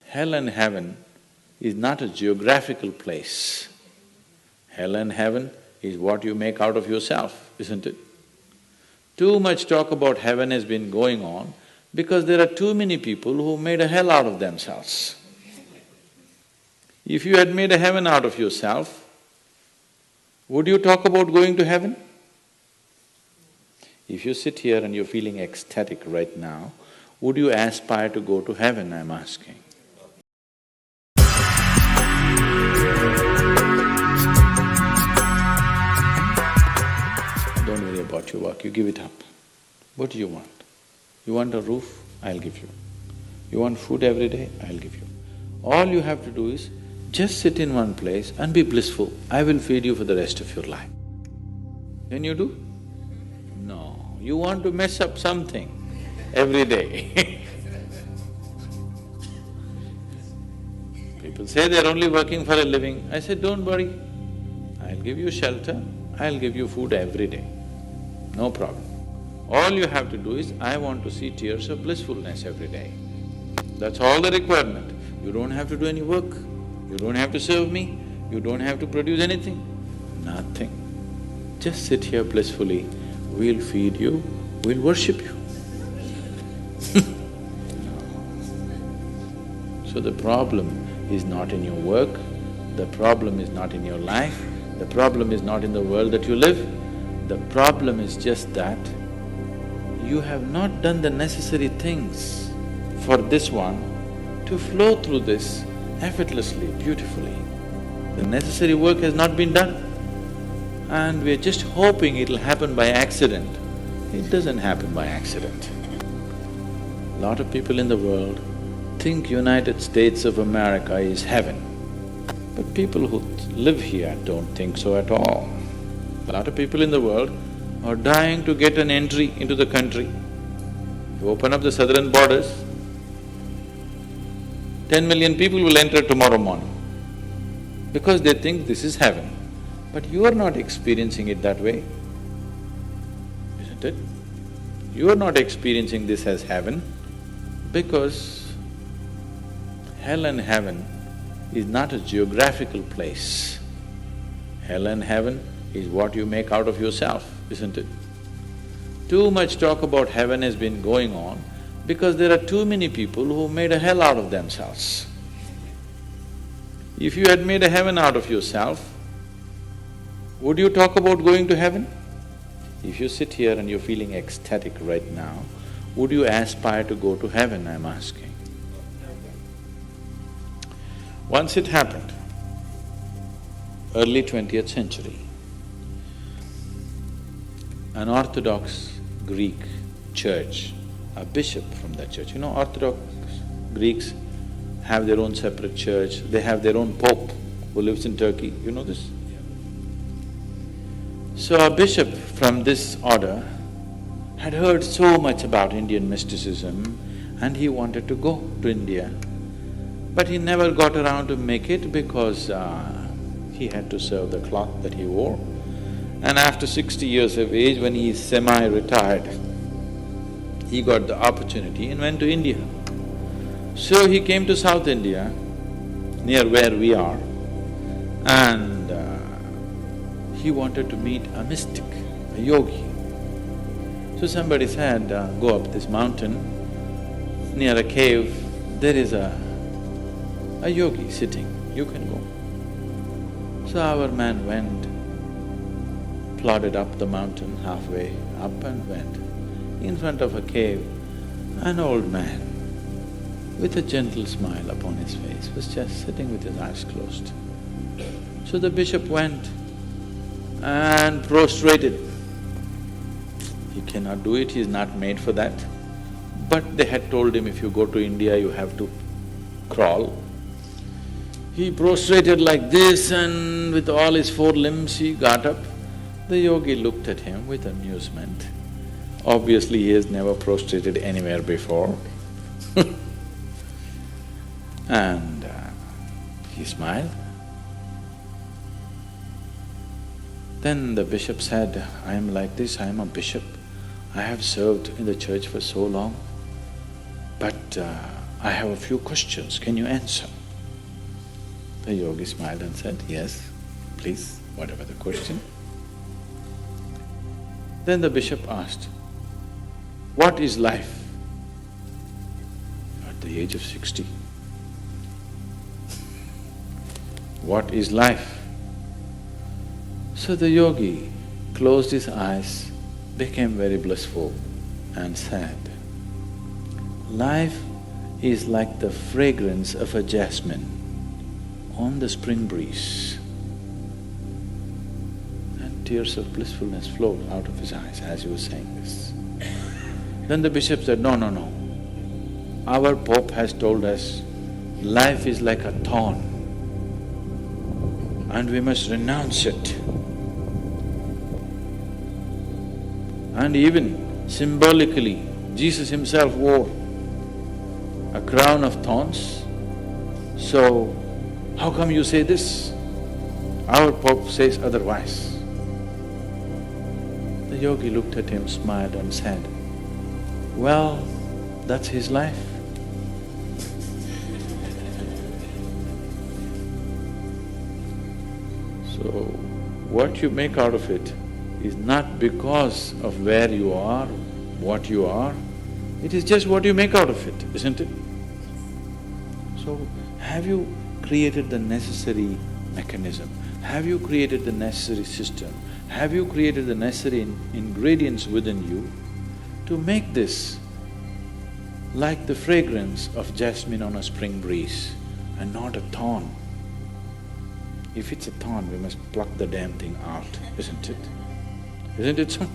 Hell and heaven is not a geographical place. Hell and heaven is what you make out of yourself, isn't it? Too much talk about heaven has been going on because there are too many people who made a hell out of themselves. If you had made a heaven out of yourself, would you talk about going to heaven? If you sit here and you're feeling ecstatic right now, would you aspire to go to heaven, I'm asking? Don't worry about your work, you give it up. What do you want? You want a roof? I'll give you. You want food every day? I'll give you. All you have to do is just sit in one place and be blissful. I will feed you for the rest of your life. Can you do? No, you want to mess up something every day. People say they're only working for a living. I said, don't worry, I'll give you shelter, I'll give you food every day, no problem. All you have to do is, I want to see tears of blissfulness every day. That's all the requirement. You don't have to do any work, you don't have to serve me, you don't have to produce anything, nothing. Just sit here blissfully, we'll feed you, we'll worship you. So the problem is not in your work, the problem is not in your life, the problem is not in the world that you live, the problem is just that you have not done the necessary things for this one to flow through this effortlessly, beautifully. The necessary work has not been done and we're just hoping it'll happen by accident. It doesn't happen by accident. A lot of people in the world think United States of America is heaven, but people who live here don't think so at all. A lot of people in the world are dying to get an entry into the country. You open up the southern borders, 10 million people will enter tomorrow morning because they think this is heaven. But you are not experiencing it that way, isn't it? You are not experiencing this as heaven because hell and heaven is not a geographical place. Hell and heaven is what you make out of yourself, isn't it? Too much talk about heaven has been going on because there are too many people who made a hell out of themselves. If you had made a heaven out of yourself, would you talk about going to heaven? If you sit here and you're feeling ecstatic right now, would you aspire to go to heaven, I'm asking? Once it happened, early 20th century, an Orthodox Greek church, a bishop from that church, you know, Orthodox Greeks have their own separate church, they have their own pope who lives in Turkey, you know this? So a bishop from this order had heard so much about Indian mysticism and he wanted to go to India. But he never got around to make it because he had to serve the cloth that he wore. And after 60 years of age, when he is semi-retired, he got the opportunity and went to India. So he came to South India, near where we are, and he wanted to meet a mystic, a yogi. So somebody said, go up this mountain, near a cave, there is a yogi sitting, you can go. So our man went, plodded up the mountain, halfway up and went. In front of a cave, an old man with a gentle smile upon his face was just sitting with his eyes closed. So the bishop went and prostrated. He cannot do it, he is not made for that. But they had told him, if you go to India, you have to crawl. He prostrated like this and with all his four limbs he got up. The yogi looked at him with amusement. Obviously, he has never prostrated anywhere before. And he smiled. Then the bishop said, I am like this, I am a bishop. I have served in the church for so long, but I have a few questions, can you answer? The yogi smiled and said, yes, please, whatever the question. Then the bishop asked, what is life? At the age of 60. What is life? So the yogi closed his eyes, became very blissful and said, life is like the fragrance of a jasmine on the spring breeze. And tears of blissfulness flowed out of his eyes as he was saying this. Then the bishop said, no, no, no. Our Pope has told us life is like a thorn and we must renounce it. And even symbolically, Jesus himself wore a crown of thorns. So, how come you say this? Our Pope says otherwise. The yogi looked at him, smiled and said, well, that's his life. So, what you make out of it is not because of where you are, what you are, it is just what you make out of it, isn't it? So, have you created the necessary mechanism? Have you created the necessary system? Have you created the necessary ingredients within you to make this like the fragrance of jasmine on a spring breeze and not a thorn? If it's a thorn, we must pluck the damn thing out, isn't it? Isn't it so?